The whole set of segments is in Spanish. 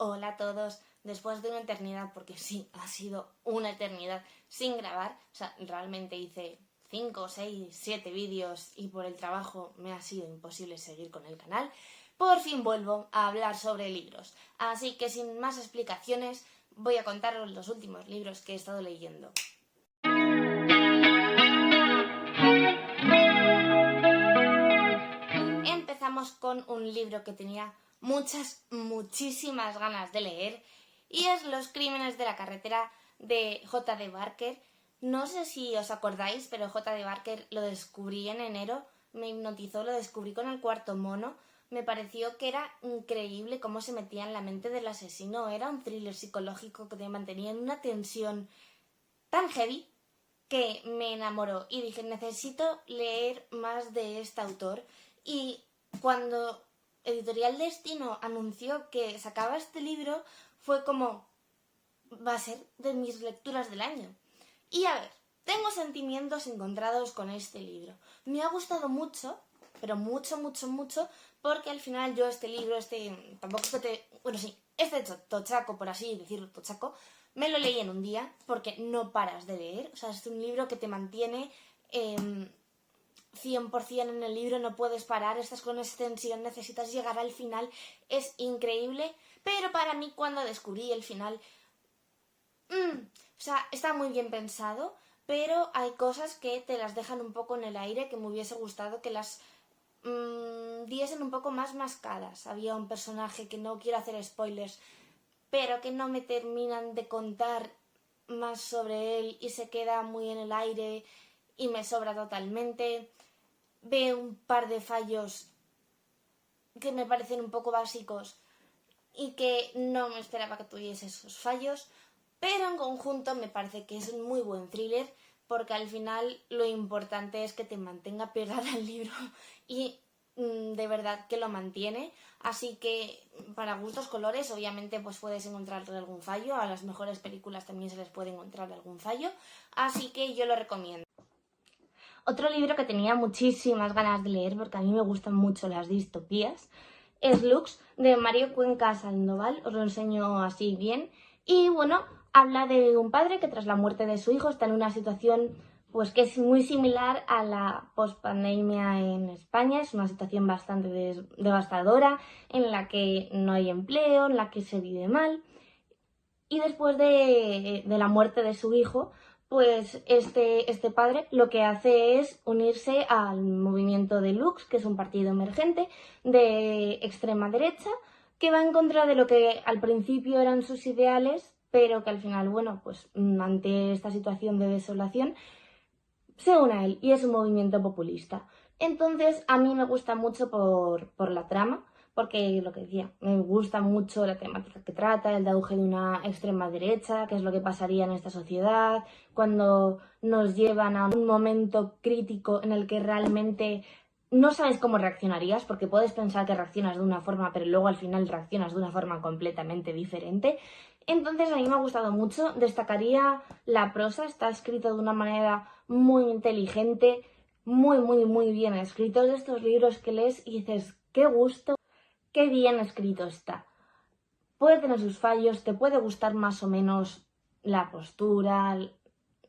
Hola a todos. Después de una eternidad, porque sí, ha sido una eternidad sin grabar, o sea, realmente hice 5, 6, 7 vídeos y por el trabajo me ha sido imposible seguir con el canal, por fin vuelvo a hablar sobre libros. Así que sin más explicaciones, voy a contaros los últimos libros que he estado leyendo. Empezamos con un libro que tenía muchísimas ganas de leer y es Los crímenes de la carretera de J.D. Barker. No sé si os acordáis, pero J.D. Barker lo descubrí en enero, me hipnotizó, lo descubrí con El cuarto mono. Me pareció que era increíble cómo se metía en la mente del asesino. Era un thriller psicológico que te mantenía en una tensión tan heavy que me enamoró y dije, necesito leer más de este autor. Y cuando Editorial Destino anunció que sacaba este libro, fue como, va a ser de mis lecturas del año. Y a ver, tengo sentimientos encontrados con este libro. Me ha gustado mucho, pero mucho, porque al final yo este libro, tampoco es que este tochaco, por así decirlo, tochaco, me lo leí en un día, porque no paras de leer. O sea, es un libro que te mantiene 100% en el libro, no puedes parar, estás con esa tensión, necesitas llegar al final, es increíble. Pero para mí, cuando descubrí el final, o sea, está muy bien pensado, pero hay cosas que te las dejan un poco en el aire, que me hubiese gustado que las diesen un poco más mascadas. Había un personaje que no quiero hacer spoilers, pero que no me terminan de contar más sobre él y se queda muy en el aire y me sobra totalmente. Veo un par de fallos que me parecen un poco básicos y que no me esperaba que tuviese esos fallos, pero en conjunto me parece que es un muy buen thriller, porque al final lo importante es que te mantenga pegada al libro y de verdad que lo mantiene. Así que para gustos colores, obviamente pues puedes encontrar algún fallo, a las mejores películas también se les puede encontrar algún fallo, así que yo lo recomiendo. Otro libro que tenía muchísimas ganas de leer, porque a mí me gustan mucho las distopías, es Lux, de Mario Cuenca Sandoval. Os lo enseño así bien. Y bueno, habla de un padre que tras la muerte de su hijo está en una situación pues que es muy similar a la pospandemia en España. Es una situación bastante devastadora, en la que no hay empleo, en la que se vive mal. Y después de la muerte de su hijo, pues este padre lo que hace es unirse al movimiento de Lux, que es un partido emergente de extrema derecha, que va en contra de lo que al principio eran sus ideales, pero que al final, bueno, pues ante esta situación de desolación, se une a él y es un movimiento populista. Entonces, a mí me gusta mucho por la trama, porque lo que decía, me gusta mucho la temática que trata, el de auge de una extrema derecha, qué es lo que pasaría en esta sociedad, cuando nos llevan a un momento crítico en el que realmente no sabes cómo reaccionarías, porque puedes pensar que reaccionas de una forma, pero luego al final reaccionas de una forma completamente diferente. Entonces a mí me ha gustado mucho, destacaría la prosa, está escrito de una manera muy inteligente, muy bien escrito, de estos libros que lees y dices, qué gusto, qué bien escrito está. Puede tener sus fallos, te puede gustar más o menos la postura,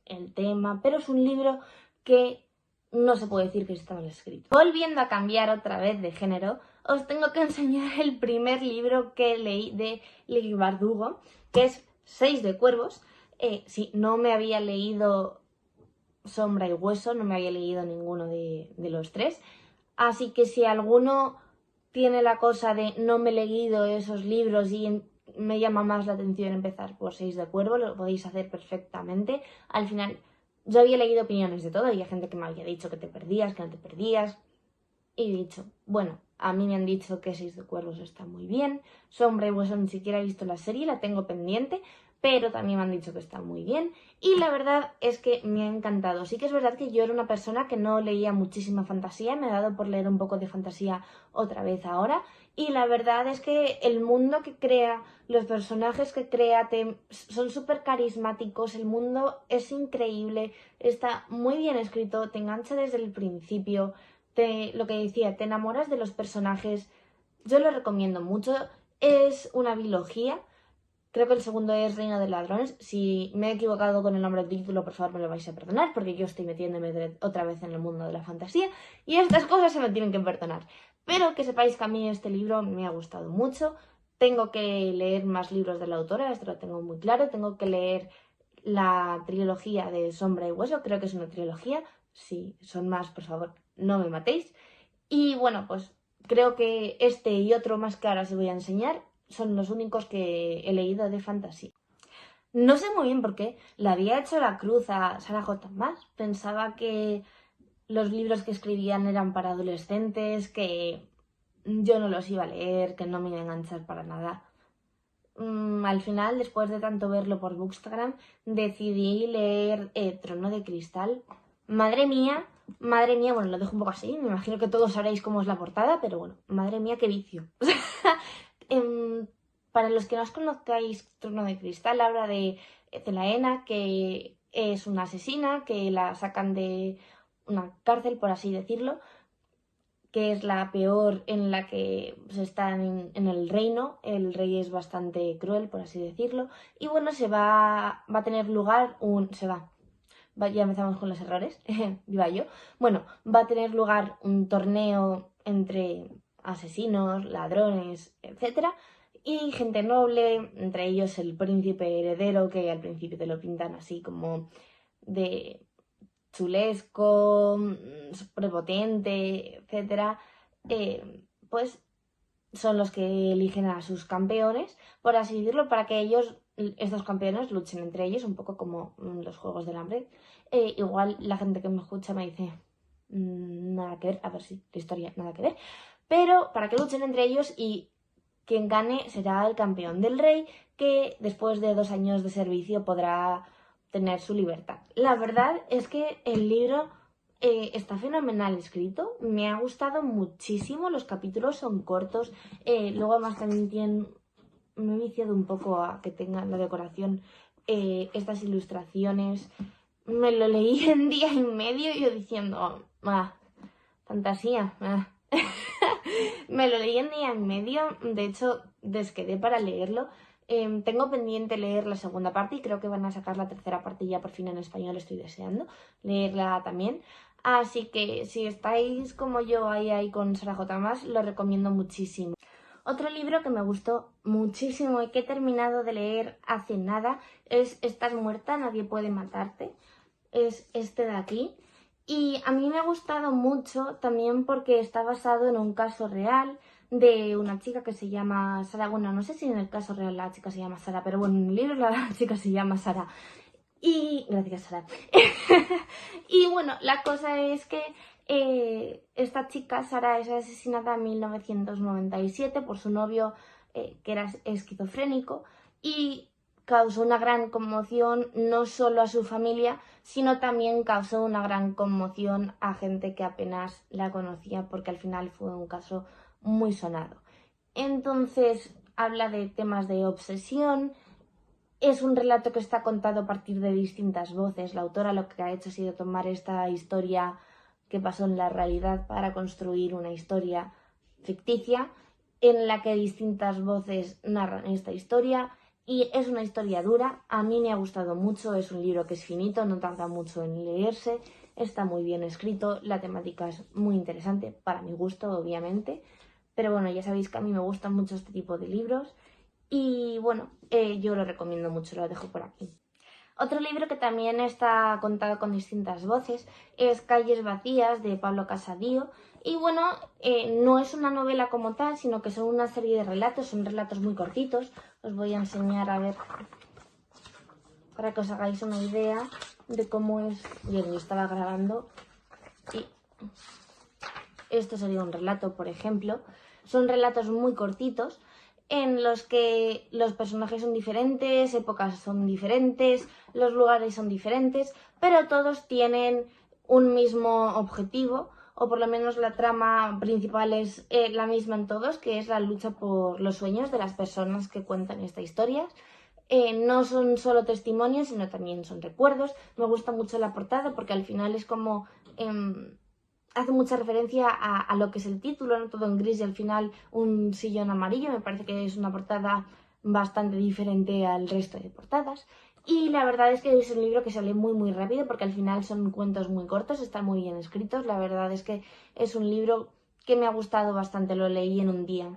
el tema, pero es un libro que no se puede decir que está mal escrito. Volviendo a cambiar otra vez de género, os tengo que enseñar el primer libro que leí de Leigh Bardugo, que es Seis de Cuervos. Sí, no me había leído Sombra y Hueso, no me había leído ninguno de los tres, así que si alguno tiene la cosa de no me he leído esos libros y me llama más la atención empezar por Seis de Cuervos, lo podéis hacer perfectamente. Al final, yo había leído opiniones de todo, había gente que me había dicho que te perdías, que no te perdías, y he dicho, bueno, a mí me han dicho que Seis de Cuervos está muy bien, Sombra y Hueso ni siquiera he visto la serie, la tengo pendiente, pero también me han dicho que está muy bien y la verdad es que me ha encantado. Sí que es verdad que yo era una persona que no leía muchísima fantasía, me ha dado por leer un poco de fantasía otra vez ahora y la verdad es que el mundo que crea, los personajes que crea son súper carismáticos, el mundo es increíble, está muy bien escrito, te engancha desde el principio, lo que decía, te enamoras de los personajes. Yo lo recomiendo mucho. es una biología. Creo que el segundo es Reino de Ladrones. Si me he equivocado con el nombre del título, por favor me lo vais a perdonar, porque yo estoy metiéndome otra vez en el mundo de la fantasía y estas cosas se me tienen que perdonar. Pero que sepáis que a mí este libro me ha gustado mucho. Tengo que leer más libros de la autora, esto lo tengo muy claro. Tengo que leer la trilogía de Sombra y Hueso, creo que es una trilogía. Si son más, por favor, no me matéis. Y bueno, pues creo que este y otro más que ahora os voy a enseñar son los únicos que he leído de fantasía. No sé muy bien por qué le había hecho la cruz a Sarah J. Maas. Pensaba que los libros que escribían eran para adolescentes, que yo no los iba a leer, que no me iba a enganchar para nada. Al final, después de tanto verlo por Bookstagram, decidí leer Trono de Cristal. Madre mía, bueno, lo dejo un poco así, me imagino que todos sabréis cómo es la portada, pero bueno, madre mía, qué vicio. Para los que no os conozcáis, Trono de Cristal habla de Celaena, que es una asesina, que la sacan de una cárcel, por así decirlo, que es la peor en la que se está en el reino. El rey es bastante cruel, por así decirlo. Y bueno, va a tener lugar ya empezamos con los errores, viva yo. Bueno, va a tener lugar un torneo entre asesinos, ladrones, etcétera, y gente noble, entre ellos el príncipe heredero, que al principio te lo pintan así como de chulesco, prepotente, etcétera. Pues son los que eligen a sus campeones, por así decirlo, para que estos campeones luchen entre ellos, un poco como los Juegos del Hambre. Igual la gente que me escucha me dice, nada que ver, a ver si la historia, nada que ver, pero para que luchen entre ellos y quien gane será el campeón del rey, que después de 2 años de servicio podrá tener su libertad. La verdad es que el libro está fenomenal escrito, me ha gustado muchísimo, los capítulos son cortos, luego además también me he viciado un poco a que tenga la decoración, estas ilustraciones. Me lo leí en día y medio y yo diciendo, fantasía, Me lo leí en día y medio, de hecho desquedé para leerlo. Tengo pendiente leer la segunda parte y creo que van a sacar la tercera parte ya por fin en español, estoy deseando leerla también. Así que si estáis como yo ahí con Sarah J. Maas, lo recomiendo muchísimo. Otro libro que me gustó muchísimo y que he terminado de leer hace nada es Estás muerta, nadie puede matarte. Es este de aquí. Y a mí me ha gustado mucho también porque está basado en un caso real de una chica que se llama Sara. Bueno, no sé si en el caso real la chica se llama Sara, pero bueno, en el libro la chica se llama Sara. Y gracias, Sara. Y bueno, la cosa es que esta chica, Sara, es asesinada en 1997 por su novio, que era esquizofrénico, y causó una gran conmoción no solo a su familia, sino también causó una gran conmoción a gente que apenas la conocía, porque al final fue un caso muy sonado. Entonces habla de temas de obsesión. Es un relato que está contado a partir de distintas voces. La autora lo que ha hecho ha sido tomar esta historia que pasó en la realidad para construir una historia ficticia en la que distintas voces narran esta historia. Y es una historia dura, a mí me ha gustado mucho, es un libro que es finito, no tarda mucho en leerse, está muy bien escrito, la temática es muy interesante, para mi gusto, obviamente. Pero bueno, ya sabéis que a mí me gustan mucho este tipo de libros. Y bueno, yo lo recomiendo mucho, lo dejo por aquí. Otro libro que también está contado con distintas voces es Calles vacías, de Pablo Casadío. Y bueno, no es una novela como tal, sino que son una serie de relatos, son relatos muy cortitos. Os voy a enseñar a ver, para que os hagáis una idea de cómo es. Bien, yo estaba grabando y esto sería un relato, por ejemplo. Son relatos muy cortitos en los que los personajes son diferentes, épocas son diferentes, los lugares son diferentes, pero todos tienen un mismo objetivo, o por lo menos la trama principal es la misma en todos, que es la lucha por los sueños de las personas que cuentan esta historia. No son solo testimonios, sino también son recuerdos. Me gusta mucho la portada porque al final es como hace mucha referencia a lo que es el título, ¿no? Todo en gris y al final un sillón amarillo. Me parece que es una portada bastante diferente al resto de portadas. Y la verdad es que es un libro que se lee muy muy rápido porque al final son cuentos muy cortos, están muy bien escritos. La verdad es que es un libro que me ha gustado bastante, lo leí en un día.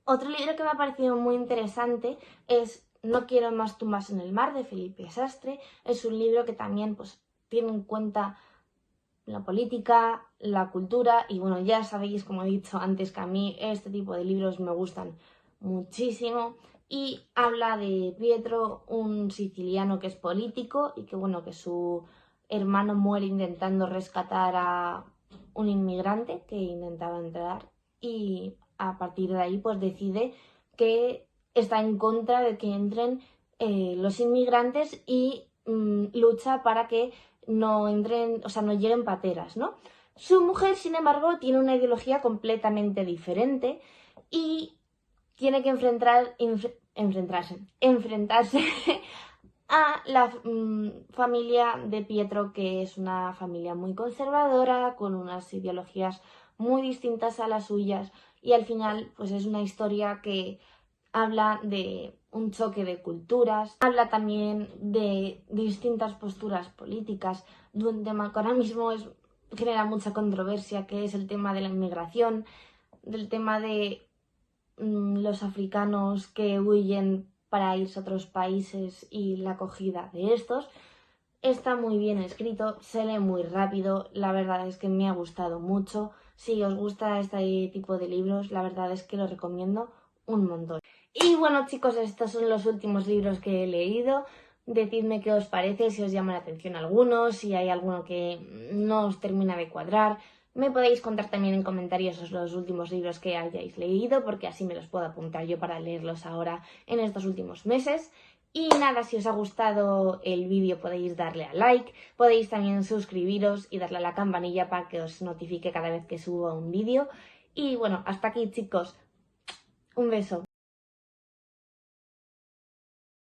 Otro libro que me ha parecido muy interesante es No quiero más tumbas en el mar, de Felipe Sastre. Es un libro que también pues tiene en cuenta la política, la cultura y bueno, ya sabéis, como he dicho antes, que a mí este tipo de libros me gustan muchísimo y habla de Pietro, un siciliano que es político y que bueno, que su hermano muere intentando rescatar a un inmigrante que intentaba entrar y a partir de ahí pues decide que está en contra de que entren los inmigrantes y lucha para que no entren, o sea, no lleguen pateras, ¿no? Su mujer, sin embargo, tiene una ideología completamente diferente y tiene que enfrentarse a la familia de Pietro, que es una familia muy conservadora, con unas ideologías muy distintas a las suyas, y al final, pues es una historia que habla de un choque de culturas, habla también de distintas posturas políticas, de un tema que ahora mismo genera mucha controversia, que es el tema de la inmigración, del tema de los africanos que huyen para irse a otros países y la acogida de estos. Está muy bien escrito, se lee muy rápido, la verdad es que me ha gustado mucho. Si os gusta este tipo de libros, la verdad es que lo recomiendo un montón. Y bueno, chicos, estos son los últimos libros que he leído. Decidme qué os parece, si os llama la atención algunos, si hay alguno que no os termina de cuadrar. Me podéis contar también en comentarios los últimos libros que hayáis leído, porque así me los puedo apuntar yo para leerlos ahora en estos últimos meses. Y nada, si os ha gustado el vídeo podéis darle a like, podéis también suscribiros y darle a la campanilla para que os notifique cada vez que subo un vídeo. Y bueno, hasta aquí, chicos. Un beso.